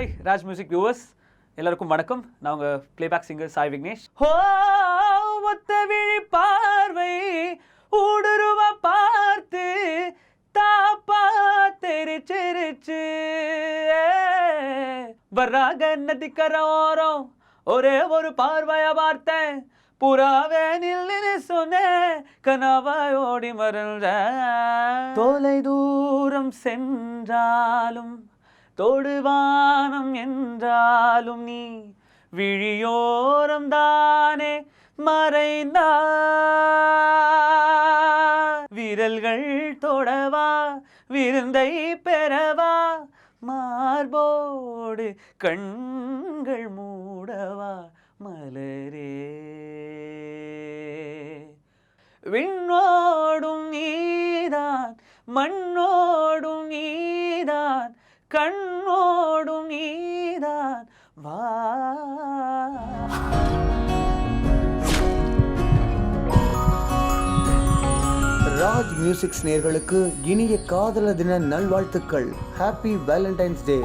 Hi Raj music viewers, எல்லாருக்கும் வணக்கம். நான் உங்கள் பிளேபேக் சிங்கர் சாய் விக்னேஷ். ஹோ ஒத்த விழி பார்வை ஊடுருவ பார்த்து தாப்பா தெரிச்சிருச்சு. வர்றாக நதிக்கரோரம் ஒரே ஒரு பார்வைய பார்த்தேன், புறாவே நில்லுன்னு சொன்னேன், கனவாய் ஓடி மறந்த. தொலை தூரம் சென்றாலும் தொடுவானம் என்றாலும் நீ விழியோரம் தானே மறைந்தா. விரல்கள் தொடவா விருந்தை பெறவா, மார்போடு கண்கள் மூடவா மலரே. விண்ணோடும் நீதான் மண்ணோடும் நீதான் கண்ணோடும் நீதான் வா. ராஜ் மியூசிக்ஸ் நேயர்களுக்கு இனிய காதலர் தின நல்வாழ்த்துக்கள். ஹாப்பி வேலண்டைன்ஸ் டே.